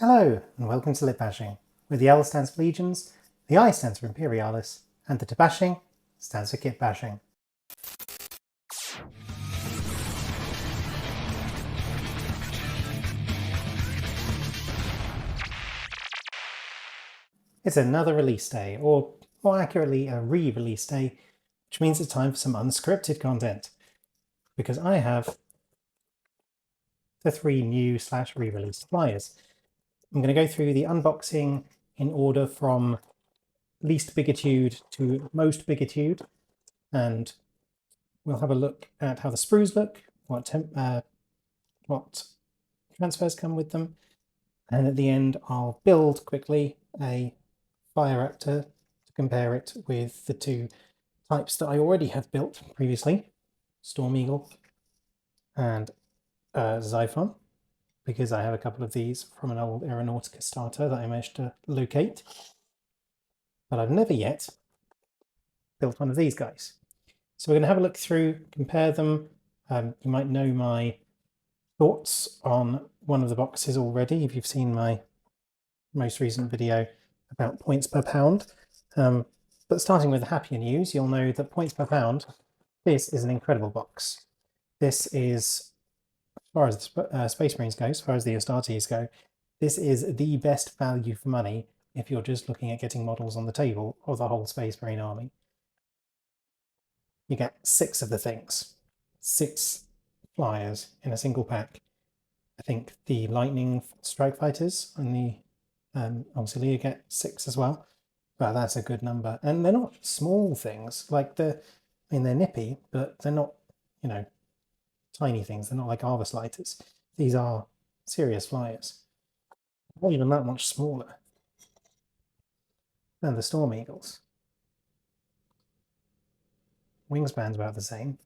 Hello, and welcome to Lip Bashing, where the L stands for Legions, the I stands for Imperialis, and the Bashing stands for Kit Bashing. It's another release day, or more accurately, a re-release day, which means it's time for some unscripted content, because I have the 3 new / re-released flyers. I'm going to go through the unboxing in order from least bigitude to most bigitude, and we'll have a look at how the sprues look, what transfers come with them, and at the end I'll build quickly a Fire Raptor to compare it with the 2 types that I already have built previously, Storm Eagle and Xiphon, because I have a couple of these from an old Aeronautica starter that I managed to locate, but I've never yet built one of these guys. So we're going to have a look through, compare them. You might know my thoughts on one of the boxes already if you've seen my most recent video about points per pound. But starting with the happier news, you'll know that points per pound, this is an incredible box. This is, as far as the Space Marines go, as far as the Astartes go, this is the best value for money if you're just looking at getting models on the table of the whole Space Marine army. You get 6 of the things, 6 flyers in a single pack. I think the Lightning Strike Fighters and the Auxilia get 6 as well, but that's a good number. And they're not small things, like they're nippy, but they're not, tiny things. They're not like Harvest Lighters. These are serious flyers. Not even that much smaller than the Storm Eagles. Wingspan's about the same.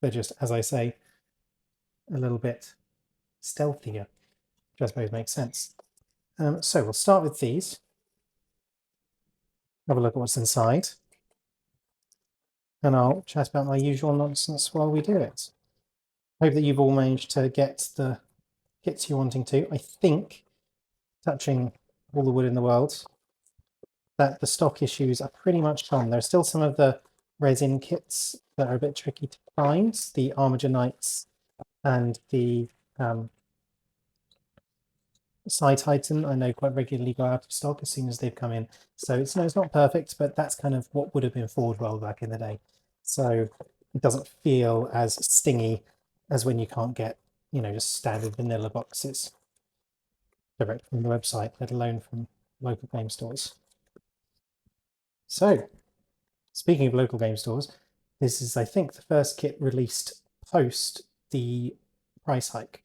They're just, as I say, a little bit stealthier, which I suppose makes sense. So we'll start with these. Have a look at what's inside. And I'll chat about my usual nonsense while we do it. Hope that you've all managed to get the kits you're wanting to. I think, touching all the wood in the world, that the stock issues are pretty much gone. There's still some of the resin kits that are a bit tricky to find, the Armiger Knights and the Psi Titan, I know quite regularly go out of stock as soon as they've come in. So it's not perfect, but that's kind of what would have been Forge World back in the day. So it doesn't feel as stingy as when you can't get, just standard vanilla boxes direct from the website, let alone from local game stores. So, speaking of local game stores, this is, I think, the first kit released post the price hike.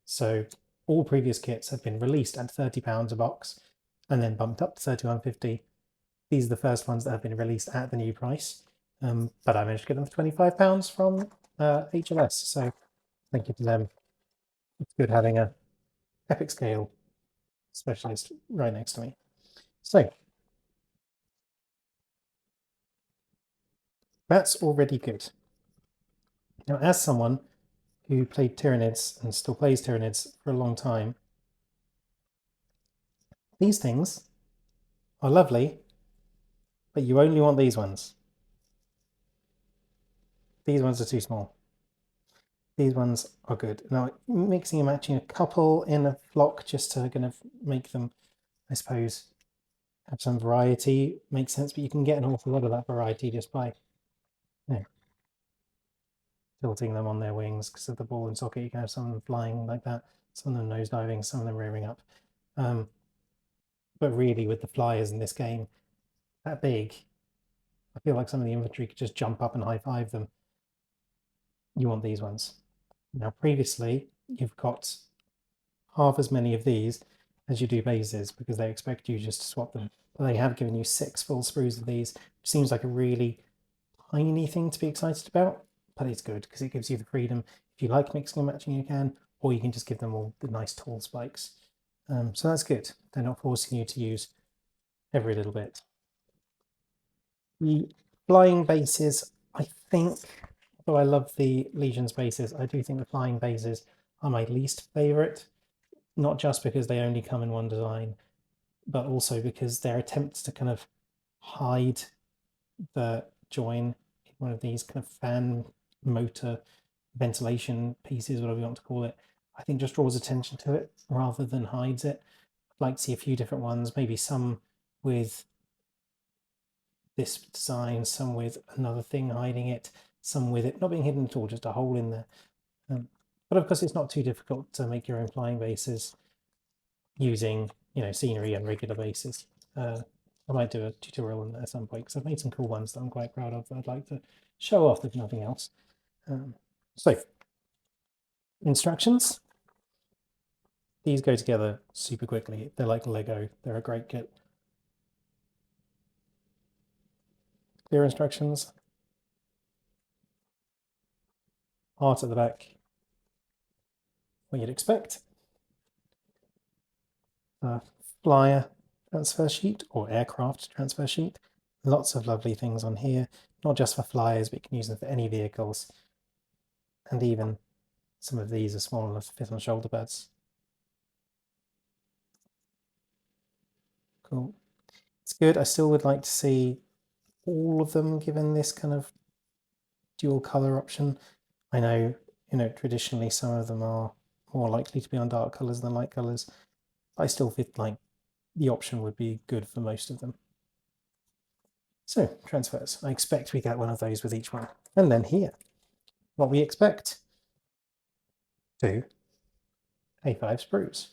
So all previous kits have been released at £30 a box and then bumped up to £31.50. These are the first ones that have been released at the new price, but I managed to get them for £25 from HLS, so thank you to them. It's good having a epic scale specialist right next to me. So that's already good. Now, as someone who played Tyranids and still plays Tyranids for a long time, these things are lovely, but you only want these ones. These ones are too small. These ones are good. Now, mixing and matching a couple in a flock just to kind of make them, I suppose, have some variety makes sense, but you can get an awful lot of that variety just by tilting them on their wings because of the ball and socket. You can have some of them flying like that, some of them nosediving, some of them rearing up. But really, with the flyers in this game that big, I feel like some of the infantry could just jump up and high-five them. You want these ones. Now, previously, you've got half as many of these as you do bases because they expect you just to swap them. But they have given you 6 full sprues of these, which seems like a really tiny thing to be excited about, but it's good because it gives you the freedom. If you like mixing and matching, you can, or you can just give them all the nice tall spikes. So that's good. They're not forcing you to use every little bit. The flying bases, I think, though I love the Legion's bases, I do think the flying bases are my least favourite. not just because they only come in one design, but also because their attempts to kind of hide the join in one of these kind of fan motor ventilation pieces, whatever you want to call it, I think just draws attention to it rather than hides it. I'd like to see a few different ones, maybe some with this design, some with another thing hiding it, some with it not being hidden at all, just a hole in there. But of course, it's not too difficult to make your own flying bases using, scenery on a regular basis. I might do a tutorial on that at some point because I've made some cool ones that I'm quite proud of that I'd like to show off if nothing else. So, instructions. These go together super quickly. They're like Lego. They're a great kit. Clear instructions. Art at the back. What you'd expect. Flyer transfer sheet or aircraft transfer sheet. Lots of lovely things on here, not just for flyers, but you can use them for any vehicles. And even some of these are small enough to fit on shoulder pads. Cool. It's good. I still would like to see all of them given this kind of dual color option. I know, traditionally some of them are more likely to be on dark colors than light colors. I still feel like the option would be good for most of them. So, transfers. I expect we get one of those with each one. And then here, what we expect. 2 A5 sprues.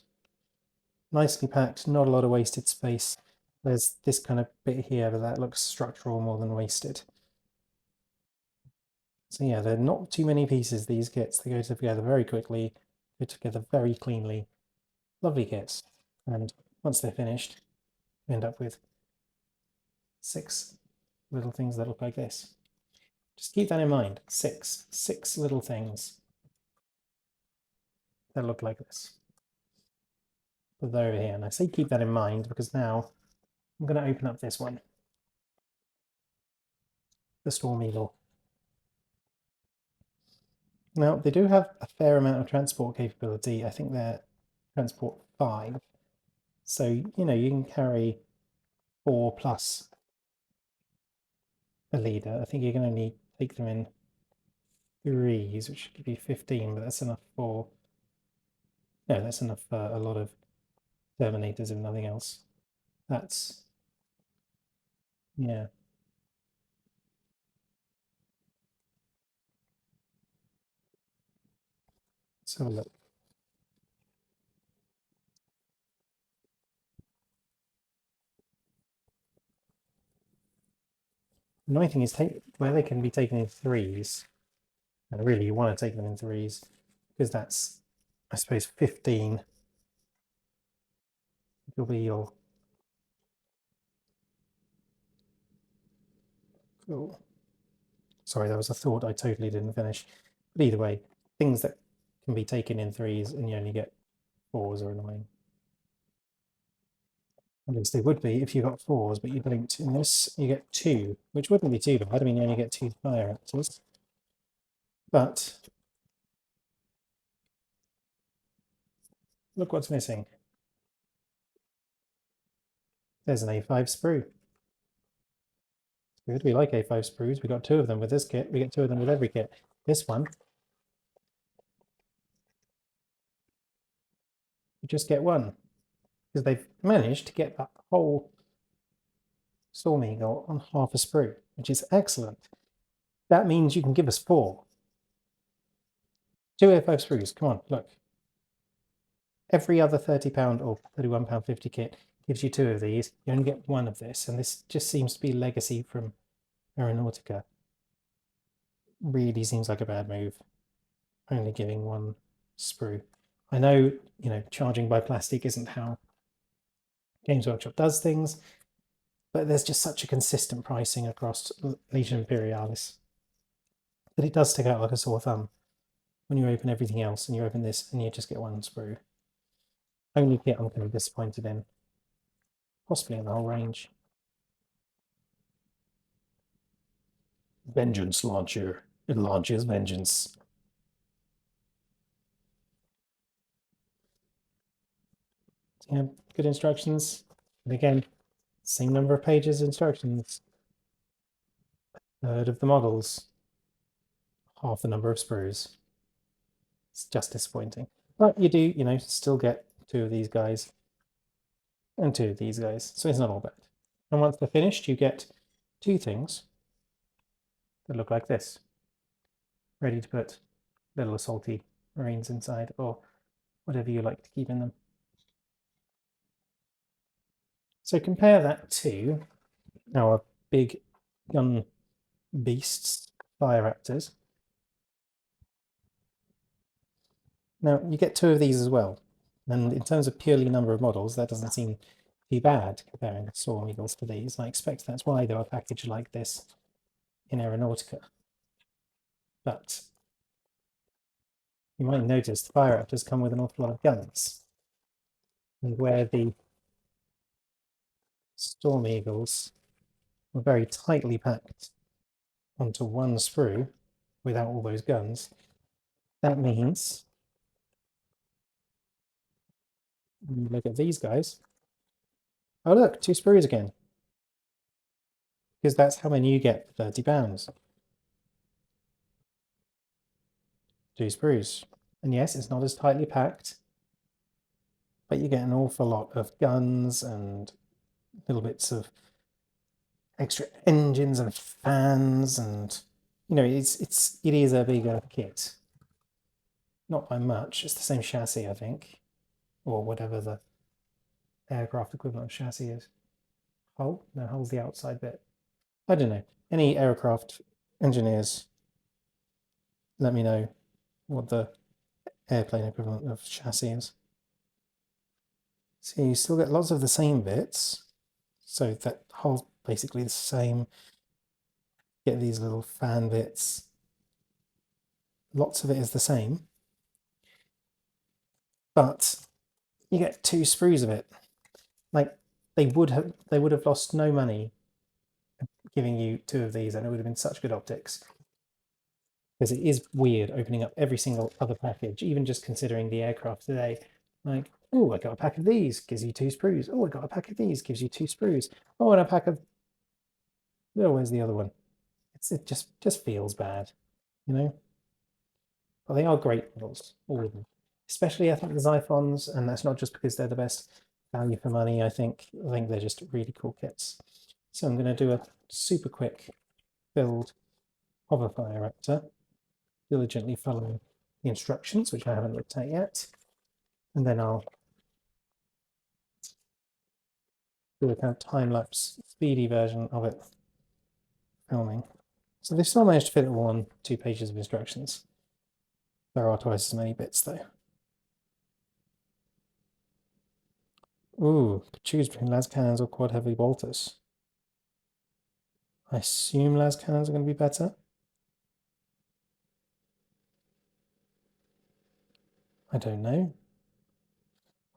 Nicely packed, not a lot of wasted space. There's this kind of bit here, but that looks structural more than wasted. So yeah, there are not too many pieces, these kits. They go together very quickly, go together very cleanly. Lovely kits. And once they're finished, we end up with 6 little things that look like this. Just keep that in mind. 6 little things that look like this. Put that over here. And I say keep that in mind because now I'm going to open up this one. The Storm Eagle. Now, they do have a fair amount of transport capability. I think they're transport 5. So, you can carry 4 plus a leader. I think you can only take them in 3s, which should give you 15, but that's enough for... No, that's enough for a lot of Terminators, if nothing else. That's... yeah. Let's have a look. The annoying thing is where they can be taken in 3s, and really you want to take them in 3s, because that's, I suppose, 15 will be your... Cool. Sorry, that was a thought I totally didn't finish. But either way, things that can be taken in 3s and you only get 4s are annoying. At least they would be if you got 4s, but you don't. In this, you get 2, which wouldn't be too bad. I mean, you only get 2 Fire Raptors. But look what's missing. There's an A5 sprue. Good, we like A5 sprues. We got 2 of them with this kit. We get 2 of them with every kit. This one, you just get 1. Because they've managed to get that whole Storm Eagle on half a sprue, which is excellent. That means you can give us 4. 2 A5 sprues, come on, look. Every other £30 or £31.50 kit gives you 2 of these. You only get 1 of this, and this just seems to be legacy from Aeronautica. Really seems like a bad move, only giving 1 sprue. I know, charging by plastic isn't how Games Workshop does things, but there's just such a consistent pricing across Legion Imperialis that it does stick out like a sore thumb when you open everything else and you open this and you just get 1 sprue. Only kit I'm kind of disappointed in, possibly in the whole range. Vengeance Launcher. It launches vengeance. good instructions. And again, same number of pages instructions. Third of the models, half the number of sprues. It's just disappointing. But you do, still get 2 of these guys and 2 of these guys, so it's not all bad. And once they're finished, you get 2 things that look like this, ready to put little salty marines inside, or whatever you like to keep in them. So compare that to our big gun beasts, Fire Raptors. Now, you get 2 of these as well. And in terms of purely number of models, that doesn't seem too bad comparing Storm Eagles to these. I expect that's why they're packaged like this in Aeronautica. But you might notice the Fire Raptors come with an awful lot of guns. And where the Storm Eagles were very tightly packed onto one sprue without all those guns, that means, when you look at these guys, oh look, 2 sprues again. Because that's how many you get for £30. 2 sprues. And yes, it's not as tightly packed, but you get an awful lot of guns and little bits of extra engines and fans, and it is a bigger kit. Not by much. It's the same chassis, I think, or whatever the aircraft equivalent of chassis is. Hull? No, hull's the outside bit. I don't know. Any aircraft engineers, let me know what the airplane equivalent of chassis is. So you still get lots of the same bits. So that hull's basically the same. Get these little fan bits. Lots of it is the same. But you get 2 sprues of it. Like, they would have lost no money giving you 2 of these, and it would have been such good optics. Because it is weird opening up every single other package, even just considering the aircraft today. Like, oh, I got a pack of these, gives you 2 sprues. Oh, I got a pack of these, gives you 2 sprues. Oh, and a pack of... Oh, where's the other one? It just feels bad, But they are great models, all of them. Especially, I think, the Xiphons, and that's not just because they're the best value for money. I think they're just really cool kits. So I'm going to do a super quick build of a Fire Raptor, diligently following the instructions, which I haven't looked at yet, and then I'll do a kind of time-lapse, speedy version of it filming. So they've still managed to fit it all on 2 pages of instructions. There are twice as many bits, though. Ooh, choose between las cannons or quad heavy bolters. I assume las cannons are going to be better. I don't know.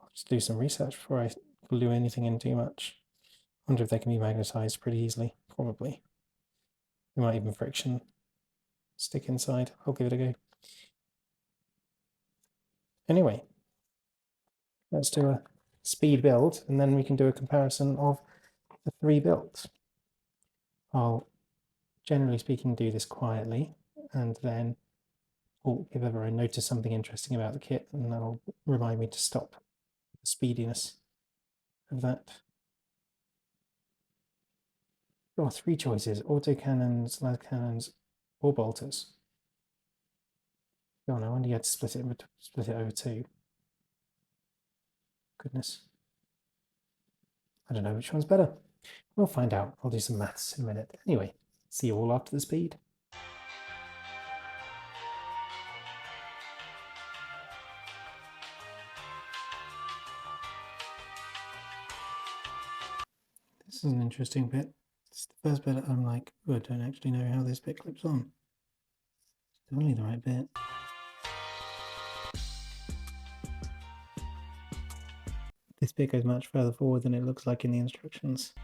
I'll just do some research before I glue anything in too much. I wonder if they can be magnetized pretty easily. Probably. They might even friction stick inside. I'll give it a go. Anyway, let's do a speed build, and then we can do a comparison of the 3 builds. I'll, generally speaking, do this quietly, and then if ever I notice something interesting about the kit, and that'll remind me to stop the speediness of that. Oh, 3 choices: autocannons, las cannons, or bolters. Oh no, I wonder you had to split it over 2. Goodness. I don't know which one's better. We'll find out. I'll do some maths in a minute. Anyway, see you all after the speed. This is an interesting bit. It's the first bit I'm like, oh, I don't actually know how this bit clips on. It's definitely the right bit. This bit goes much further forward than it looks like in the instructions.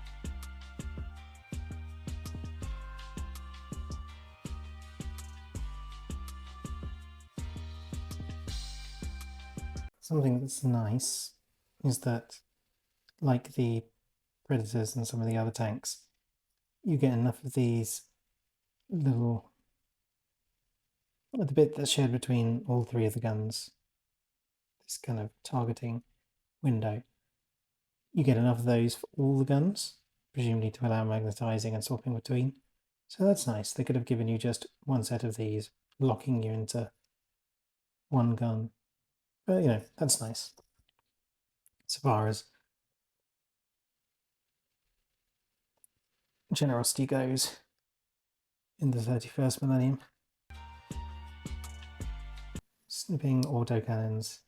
Something that's nice is that, like the Predators and some of the other tanks, you get enough of these little, the bit that's shared between all three of the guns, this kind of targeting window, you get enough of those for all the guns, presumably to allow magnetizing and swapping between. So that's nice. They could have given you just one set of these, locking you into one gun. But, you know, that's nice. As far as generosity goes in the 31st millennium. Snipping autocannons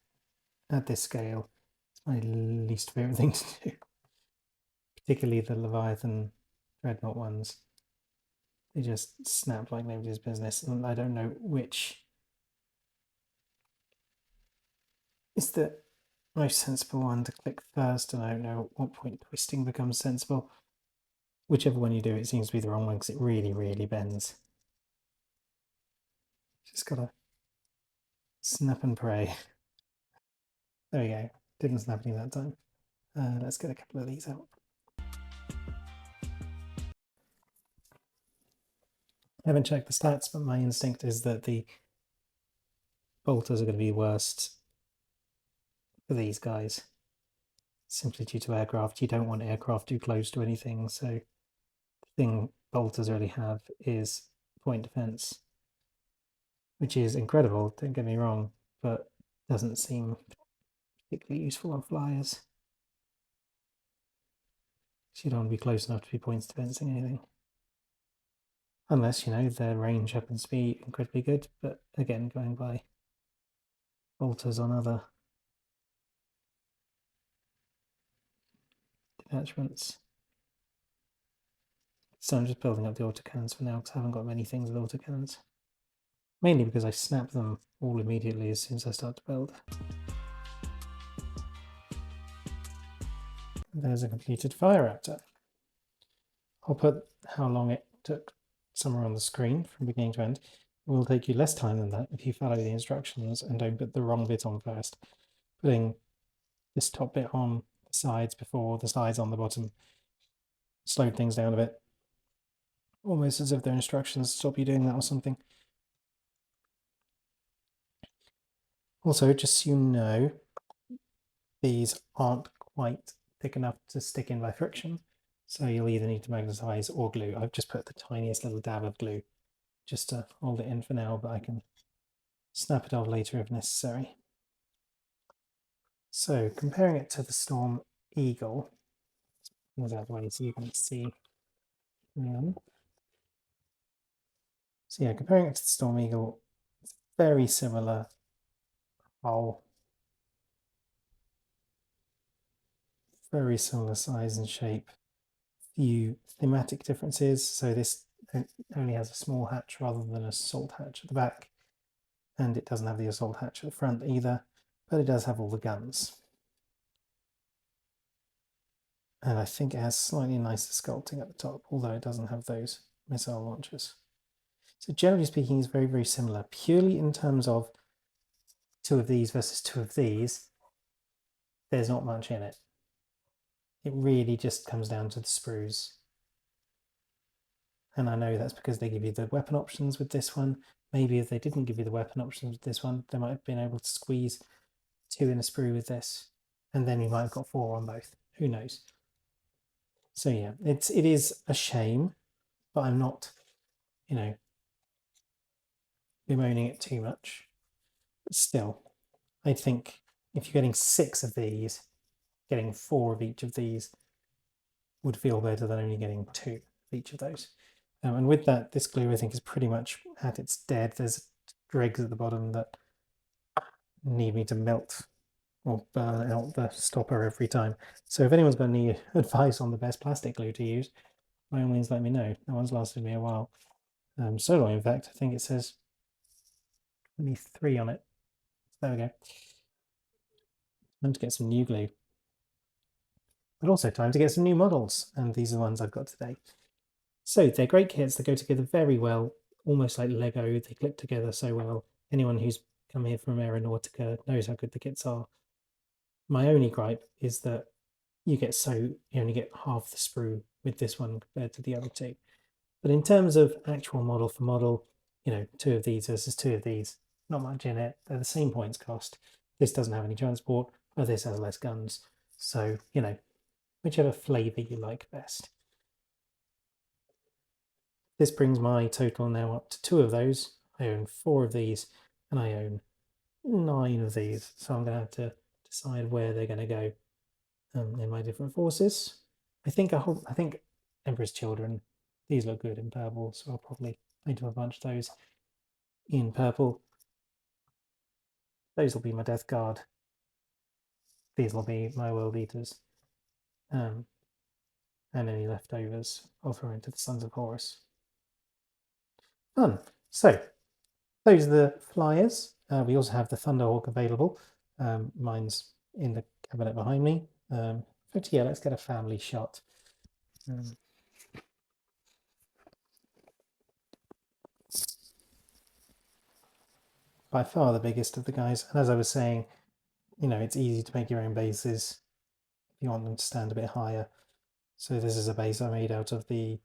at this scale is my least favourite thing to do. Particularly the Leviathan Dreadnought ones. They just snap like nobody's business, and I don't know which is the most sensible one to click first, and I don't know at what point twisting becomes sensible. Whichever one you do, it seems to be the wrong one because it really, really bends. Just gotta snap and pray. There we go. Didn't snap any that time. Let's get a couple of these out. I haven't checked the stats, but my instinct is that the bolters are going to be worst for these guys. Simply due to aircraft. You don't want aircraft too close to anything, so the thing bolters really have is point defense, which is incredible, don't get me wrong, but doesn't seem particularly useful on flyers. So you don't want to be close enough to be points defensing anything. Unless, you know, their range happens to be incredibly good, but again, going by bolters on other detachments. So I'm just building up the autocannons for now because I haven't got many things with autocannons. Mainly because I snap them all immediately as soon as I start to build. There's a completed Fire Raptor. I'll put how long it took somewhere on the screen from beginning to end. It will take you less time than that if you follow the instructions and don't put the wrong bit on first. Putting this top bit on the sides before the sides on the bottom slowed things down a bit. Almost as if their instructions stop you doing that or something. Also, just so you know, these aren't quite thick enough to stick in by friction, so you'll either need to magnetize or glue. I've just put the tiniest little dab of glue just to hold it in for now, but I can snap it off later if necessary. So comparing it to the Storm Eagle, move out of the way so you can see. So yeah, comparing it to the Storm Eagle, it's very similar hull, very similar size and shape. Few thematic differences. So this only has a small hatch rather than a assault hatch at the back, and it doesn't have the assault hatch at the front either, but it does have all the guns. And I think it has slightly nicer sculpting at the top, although it doesn't have those missile launchers. So generally speaking, it's very, very similar. Purely in terms of two of these versus two of these, there's not much in it. It really just comes down to the sprues. And I know that's because they give you the weapon options with this one. Maybe if they didn't give you the weapon options with this one, they might have been able to squeeze 2 in a sprue with this, and then you might have got 4 on both. Who knows? So yeah, it is a shame, but I'm not, you know, bemoaning it too much. But still, I think if you're getting 6 of these, getting 4 of each of these would feel better than only getting 2 of each of those. And with that, this glue I think is pretty much at its dead. There's dregs at the bottom that need me to melt or burn out the stopper every time. So if anyone's got any advice on the best plastic glue to use, by all means let me know. That one's lasted me a while. So long, in fact, I think it says 23 on it. There we go. Time to get some new glue. But also time to get some new models, and these are the ones I've got today. So they're great kits, they go together very well, almost like Lego, they clip together so well. Anyone who's come here from Aeronautica knows how good the kits are. My only gripe is that you only get half the sprue with this one compared to the other two. But in terms of actual model for model, two of these versus two of these, not much in it. They're the same points cost. This doesn't have any transport, but this has less guns. So, whichever flavour you like best. This brings my total now up to 2 of those. I own 4 of these, and I own 9 of these. So I'm going to have to decide where they're going to go in my different forces. I think Emperor's Children, these look good in purple, so I'll probably do a bunch of those in purple. Those will be my Death Guard. These will be my World Eaters. And any leftovers I'll throw into the Sons of Horus. Fun. So, those are the flyers. We also have the Thunderhawk available. Mine's in the cabinet behind me. But yeah, let's get a family shot. By far the biggest of the guys. And as I was saying, it's easy to make your own bases if you want them to stand a bit higher. So this is a base I made out of the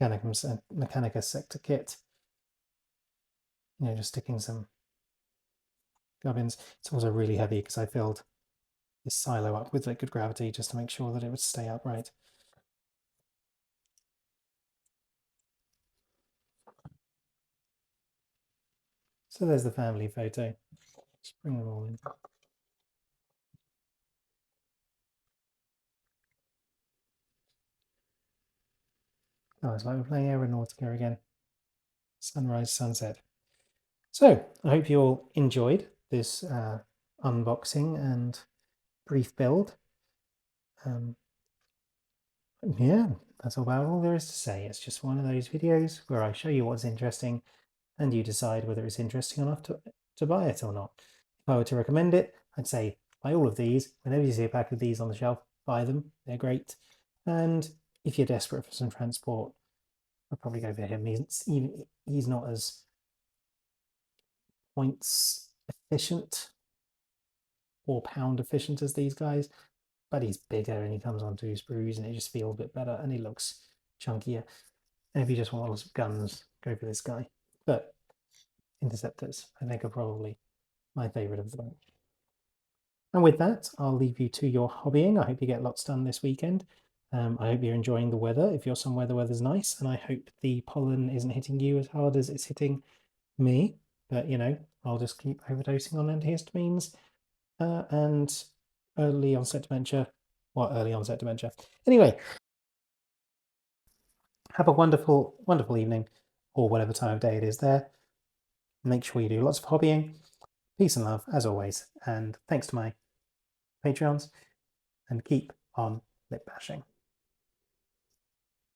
Mechanicus sector kit. Just sticking some gubbins. It's also really heavy because I filled this silo up with liquid gravity just to make sure that it would stay upright. So there's the family photo. Let's bring them all in. Oh, it's like we're playing Aeronautica again. Sunrise, sunset. So I hope you all enjoyed this unboxing and brief build. Yeah, that's about all there is to say. It's just one of those videos where I show you what's interesting and you decide whether it's interesting enough to buy it or not. If I were to recommend it, I'd say buy all of these. Whenever you see a pack of these on the shelf, buy them. They're great. And if you're desperate for some transport, I'd probably go for him. He's not as points efficient or pound efficient as these guys, but he's bigger and he comes on 2 sprues and it just feels a bit better and he looks chunkier. And if you just want lots of guns, go for this guy. But interceptors, I think, are probably my favourite of the bunch. And with that, I'll leave you to your hobbying. I hope you get lots done this weekend. I hope you're enjoying the weather. If you're somewhere the weather's nice, and I hope the pollen isn't hitting you as hard as it's hitting me. But, I'll just keep overdosing on antihistamines and early onset dementia. Early onset dementia? Anyway, have a wonderful, wonderful evening, or whatever time of day it is there. Make sure you do lots of hobbying. Peace and love, as always, and thanks to my Patreons, and keep on lip bashing.